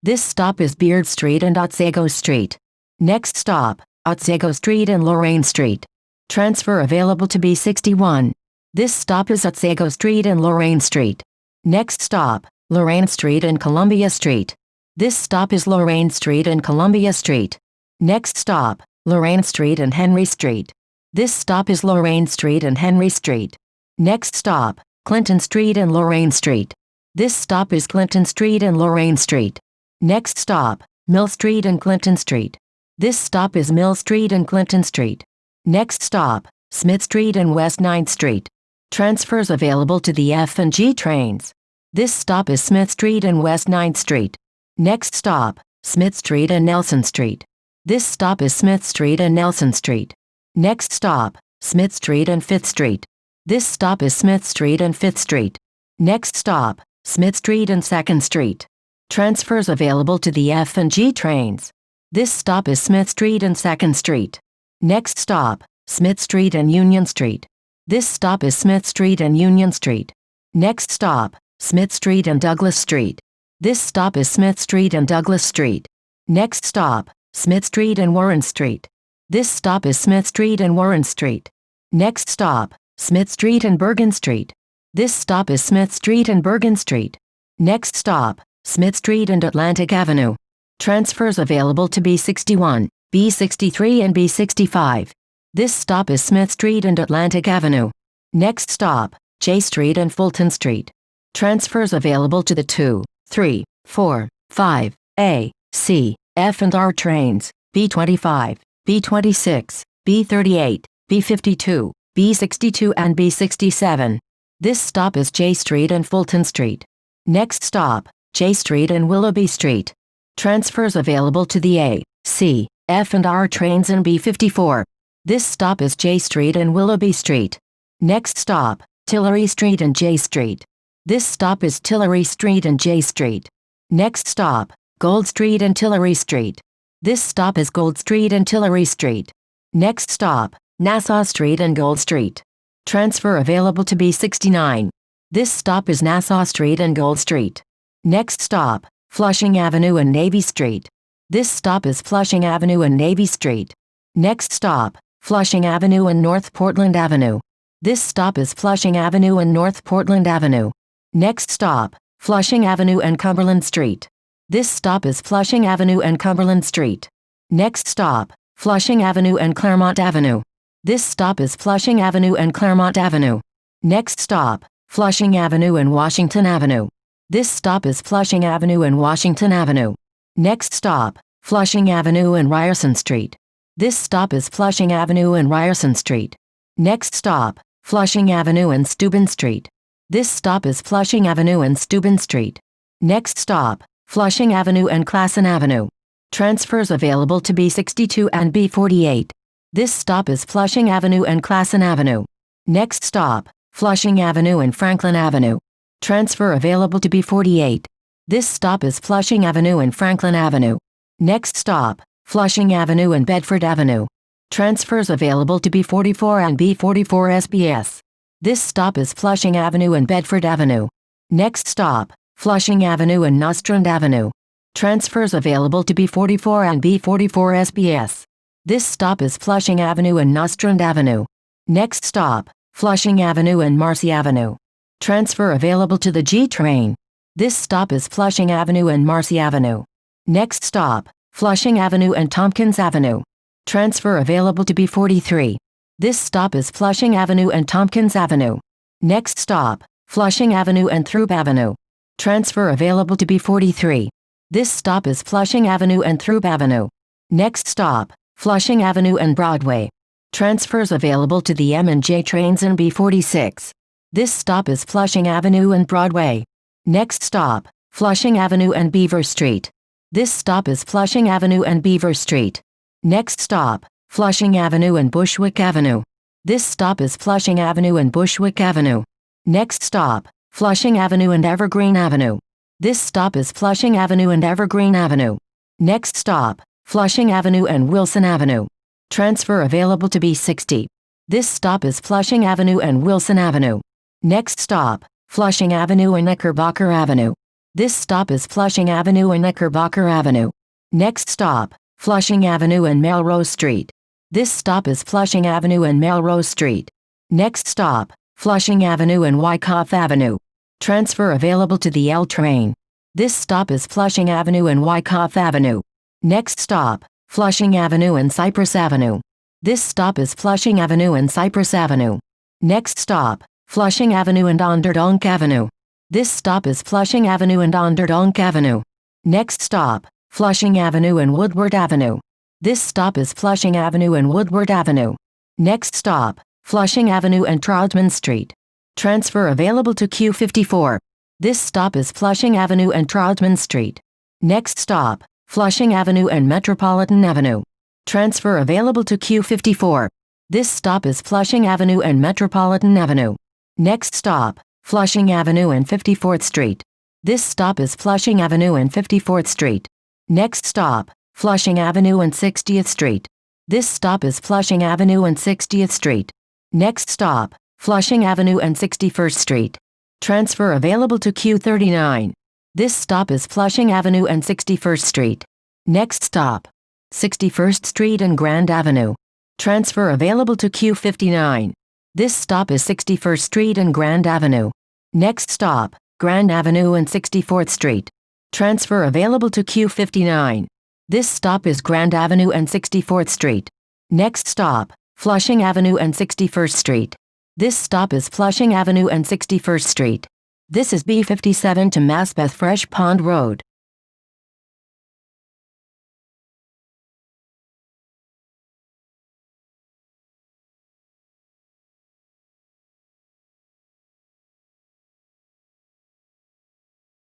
This stop is Beard Street and Otsego Street. Next stop, Otsego Street and Loraine Street. Transfer available to B61. This stop is Otsego Street and Loraine Street. Next stop, Loraine Street and Columbia Street. This stop is Loraine Street and Columbia Street. Next stop, Loraine Street and Henry Street. This stop is Loraine Street and Henry Street. Next stop, Clinton Street and Loraine Street. This stop is Clinton Street and Loraine Street. Next stop, Mill Street and Clinton Street. This stop is Mill Street and Clinton Street. Next stop, Smith Street and West 9th Street. Transfers available to the F and G trains. This stop is Smith Street and West 9th Street. Next stop, Smith Street and Nelson Street. This stop is Smith Street and Nelson Street. Next stop, Smith Street and 5th Street. This stop is Smith Street and 5th Street. Next stop, Smith Street and 2nd Street. Transfers available to the F and G trains. This stop is Smith Street and 2nd Street. Next stop, Smith Street and Union Street. This stop is Smith Street and Union Street. Next stop, Smith Street and Douglas Street. This stop is Smith Street and Douglas Street. Next stop, Smith Street and Warren Street. This stop is Smith Street and Warren Street. Next stop, Smith Street and Bergen Street. This stop is Smith Street and Bergen Street. Next stop, Smith Street and Atlantic Avenue. Transfers available to B61, B63 and B65. This stop is Smith Street and Atlantic Avenue. Next stop, J Street and Fulton Street. Transfers available to the 2, 3, 4, 5, A, C, F and R trains, B25, B26, B38, B52, B62 and B67. This stop is J Street and Fulton Street. Next stop, J Street and Willoughby Street. Transfers available to the A, C, F and R trains in B54. This stop is J Street and Willoughby Street. Next stop, Tillary Street and J Street. This stop is Tillary Street and J Street. Next stop, Gold Street and Tillary Street. This stop is Gold Street and Tillary Street. Next stop, Nassau Street and Gold Street. Transfer available to B69. This stop is Nassau Street and Gold Street. Next stop, Flushing Avenue and Navy Street. This stop is Flushing Avenue and Navy Street. Next stop, Flushing Avenue and North Portland Avenue. This stop is Flushing Avenue and North Portland Avenue. Next stop, Flushing Avenue and Cumberland Street. This stop is Flushing Avenue and Cumberland Street. Next stop, Flushing Avenue and Claremont Avenue. This stop is Flushing Avenue and Claremont Avenue. Next stop, Flushing Avenue and Washington Avenue. This stop is Flushing Avenue and Washington Avenue. Next stop, Flushing Avenue and Ryerson Street. This stop is Flushing Avenue and Ryerson Street. Next stop, Flushing Avenue and Steuben Street. This stop is Flushing Avenue and Steuben Street. Next stop, Flushing Avenue and Classen Avenue. Transfers available to B62 and B48. This stop is Flushing Avenue and Classen Avenue. Next stop, Flushing Avenue and Franklin Avenue. Transfer available to B48. This stop is Flushing Avenue and Franklin Avenue. Next stop, Flushing Avenue and Bedford Avenue. Transfers available to B44 and B44 SBS. This stop is Flushing Avenue and Bedford Avenue. Next stop, Flushing Avenue and Nostrand Avenue. Transfers available to B44 and B44 SBS. This stop is Flushing Avenue and Nostrand Avenue. Next stop, Flushing Avenue and Marcy Avenue. Transfer available to the G train. This stop is Flushing Avenue and Marcy Avenue. Next stop, Flushing Avenue and Tompkins Avenue. Transfer available to B43. This stop is Flushing Avenue and Tompkins Avenue. Next stop, Flushing Avenue and Throop Avenue. Transfer available to B43. This stop is Flushing Avenue and Throop Avenue. Next stop, Flushing Avenue and Broadway. Transfers available to the M and J trains in B46. This stop is Flushing Avenue and Broadway. Next stop, Flushing Avenue and Beaver Street. This stop is Flushing Avenue and Beaver Street. Next stop, Flushing Avenue and Bushwick Avenue. This stop is Flushing Avenue and Bushwick Avenue. Next stop, Flushing Avenue and Evergreen Avenue. This stop is Flushing Avenue and Evergreen Avenue. Next stop, Flushing Avenue and Wilson Avenue. Transfer available to B60. This stop is Flushing Avenue and Wilson Avenue. Next stop, Flushing Avenue and Knickerbocker Avenue. This stop is Flushing Avenue and Knickerbocker Avenue. Next stop, Flushing Avenue and Melrose Street. This stop is Flushing Avenue and Melrose Street. Next stop, Flushing Avenue and Wyckoff Avenue. Transfer available to the L train. This stop is Flushing Avenue and Wyckoff Avenue. Next stop, Flushing Avenue and Cypress Avenue. This stop is Flushing Avenue and Cypress Avenue. Next stop, Flushing Avenue and Onderdonk Avenue. This stop is Flushing Avenue and Onderdonk Avenue. Next stop, Flushing Avenue and Woodward Avenue. This stop is Flushing Avenue and Woodward Avenue. Next stop, Flushing Avenue and Troutman Street. Transfer available to Q54. This stop is Flushing Avenue and Troutman Street. Next stop, Flushing Avenue and Metropolitan Avenue. Transfer available to Q54. This stop is Flushing Avenue and Metropolitan Avenue. Next stop, Flushing Avenue and 54th Street. This stop is Flushing Avenue and 54th Street. Next stop, Flushing Avenue and 60th Street. This stop is Flushing Avenue and 60th Street. Next stop, Flushing Avenue and 61st Street. Transfer available to Q39. This stop is Flushing Avenue and 61st Street. Next stop, 61st Street and Grand Avenue. Transfer available to Q59. This stop is 61st Street and Grand Avenue. Next stop, Grand Avenue and 64th Street. Transfer available to Q59. This stop is Grand Avenue and 64th Street. Next stop, Flushing Avenue and 61st Street. This stop is Flushing Avenue and 61st Street. This is B57 to Maspeth Fresh Pond Road.